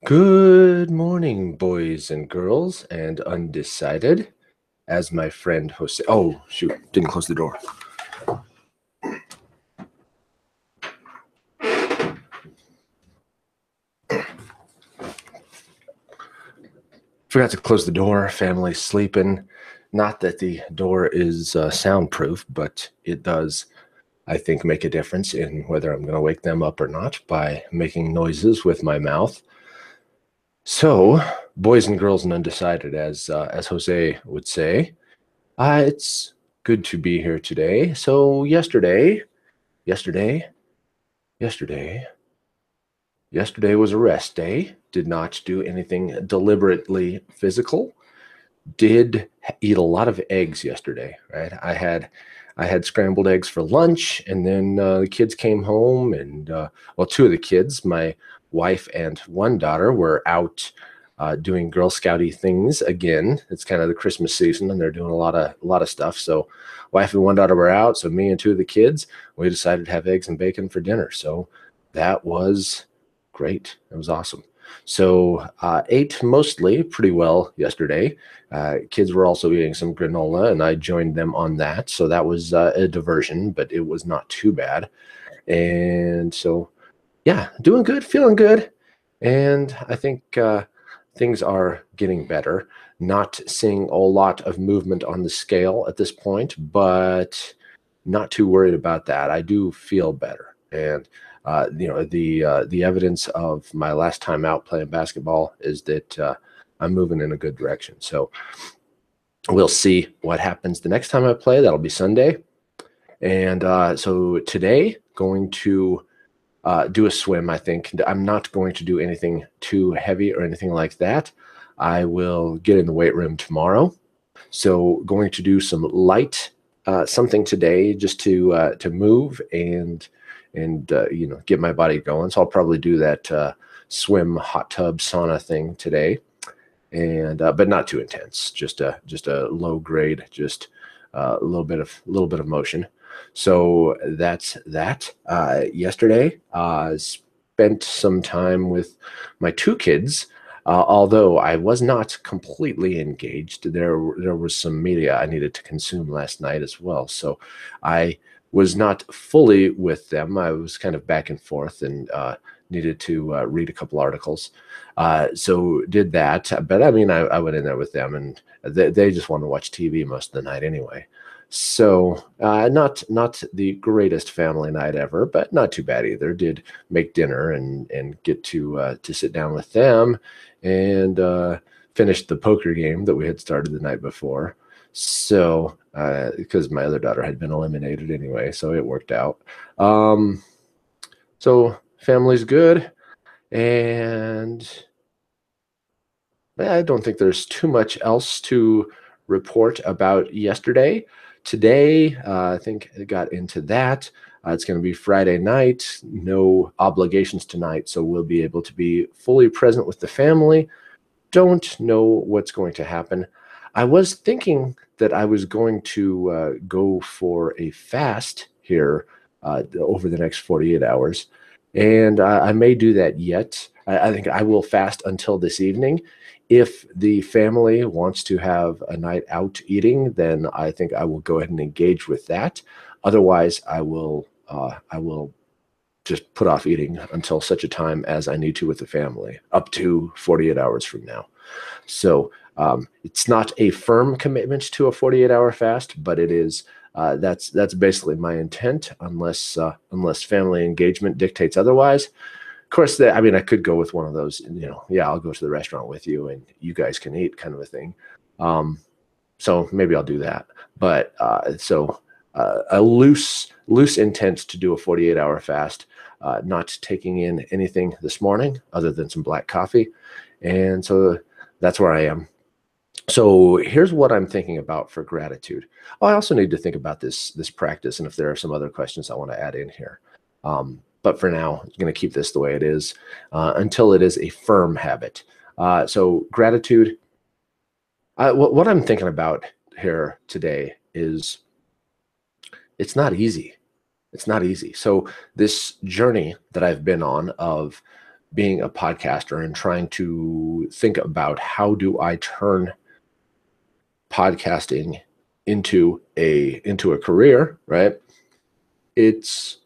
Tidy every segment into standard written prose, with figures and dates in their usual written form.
Good morning, boys and girls, and undecided. As my friend Jose. Oh, shoot, didn't close the door. Forgot to close the door. Family's sleeping. Not that the door is soundproof, but it does, I think, make a difference in whether I'm going to wake them up or not by making noises with my mouth. So, boys and girls and undecided, as Jose would say, it's good to be here today. So yesterday, yesterday, yesterday was a rest day. Did not do anything deliberately physical. Did eat a lot of eggs yesterday, right? I had scrambled eggs for lunch, and then the kids came home, and well, two of the kids, my wife and one daughter, were out doing Girl Scouty things again. It's kind of the Christmas season, and they're doing a lot of stuff. So, wife and one daughter were out, so me and two of the kids, we decided to have eggs and bacon for dinner. So that was great. It was awesome. So ate mostly pretty well yesterday. Kids were also eating some granola, and I joined them on that. So that was a diversion, but it was not too bad. And so, yeah, doing good, feeling good. And I think things are getting better. Not seeing a lot of movement on the scale at this point, but not too worried about that. I do feel better. And the evidence of my last time out playing basketball is that I'm moving in a good direction. So we'll see what happens the next time I play. That'll be Sunday. And so today, going to do a swim. I think I'm not going to do anything too heavy or anything like that. I will get in the weight room tomorrow. So going to do some light something today just to move and get my body going. So I'll probably do that swim, hot tub, sauna thing today, and but not too intense. Just a low grade, just a little bit of motion. So that's that. Yesterday, spent some time with my two kids. Although I was not completely engaged, there was some media I needed to consume last night as well. So I was not fully with them. I was kind of back and forth and needed to read a couple articles. So did that. But I mean, I went in there with them, and they just wanted to watch TV most of the night anyway. So not the greatest family night ever, but not too bad either. Did make dinner and get to sit down with them and finish the poker game that we had started the night before. So because my other daughter had been eliminated anyway, so it worked out. Um, so family's good, and I don't think there's too much else to report about yesterday. Today, I think I got into that. It's going to be Friday night, no obligations tonight, so we'll be able to be fully present with the family. Don't know what's going to happen. I was thinking that I was going to go for a fast here over the next 48 hours, and I may do that yet. I think I will fast until this evening. If the family wants to have a night out eating, then I think I will go ahead and engage with that. Otherwise, I will just put off eating until such a time as I need to with the family, up to 48 hours from now. So it's not a firm commitment to a 48-hour fast, but it is. That's basically my intent, unless family engagement dictates otherwise. Of course, I mean, I could go with one of those. Yeah, I'll go to the restaurant with you, and you guys can eat, kind of a thing. Um, so maybe I'll do that. But a loose intent to do a 48-hour fast, not taking in anything this morning other than some black coffee, and so that's where I am. So here's what I'm thinking about for gratitude. Oh, I also need to think about this practice, and if there are some other questions I want to add in here. But for now, I'm going to keep this the way it is until it is a firm habit. So gratitude. What I'm thinking about here today is it's not easy. It's not easy. So this journey that I've been on of being a podcaster and trying to think about how do I turn podcasting into a career, right? It's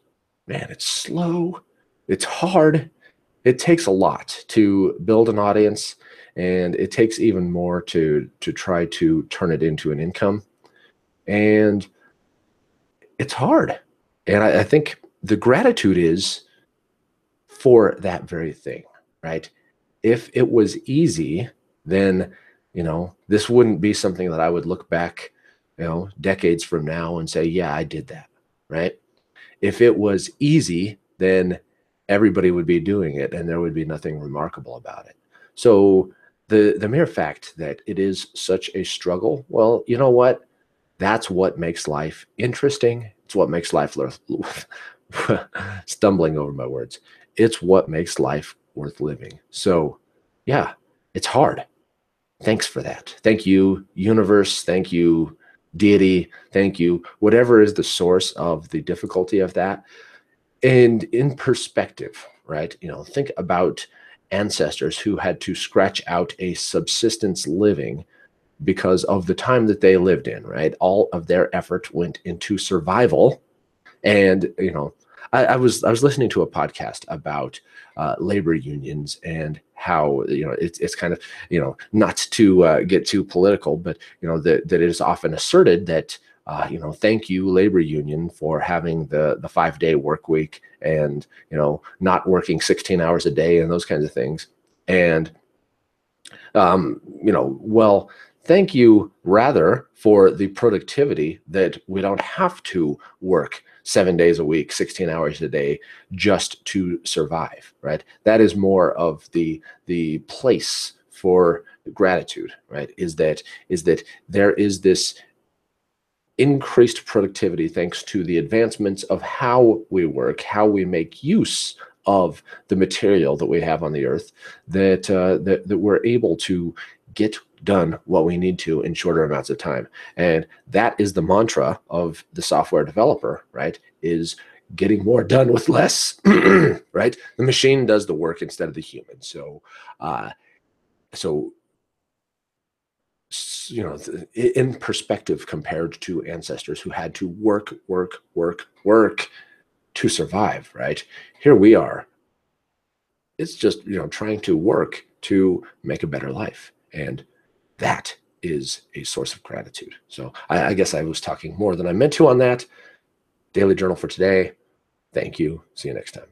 man, it's slow, it's hard, it takes a lot to build an audience, and it takes even more to try to turn it into an income. And it's hard. And I think the gratitude is for that very thing, right? If it was easy, then, this wouldn't be something that I would look back, decades from now and say, yeah, I did that, right? If it was easy, then everybody would be doing it and there would be nothing remarkable about it. So the mere fact that it is such a struggle, well, you know what? That's what makes life interesting. It's what makes life stumbling over my words. It's what makes life worth living. So, yeah, it's hard. Thanks for that. Thank you, universe. Thank you, deity. Thank you, whatever is the source of the difficulty of that. And in perspective, right? Think about ancestors who had to scratch out a subsistence living because of the time that they lived in, right? All of their effort went into survival. And I was listening to a podcast about labor unions and how it's kind of not to get too political, but that it is often asserted that thank you labor union for having the 5-day work week and not working 16 hours a day and those kinds of things. And well, thank you rather for the productivity that we don't have to work 7 days a week, 16 hours a day just to survive, right? That is more of the place for gratitude, right? Is that there is this increased productivity thanks to the advancements of how we work, how we make use of the material that we have on the earth, that we're able to get done what we need to in shorter amounts of time. And that is the mantra of the software developer, right? Is getting more done with less, right? The machine does the work instead of the human. So, so in perspective compared to ancestors who had to work to survive, right? Here we are. It's just, trying to work to make a better life. And that is a source of gratitude. So I guess I was talking more than I meant to on that. Daily journal for today. Thank you. See you next time.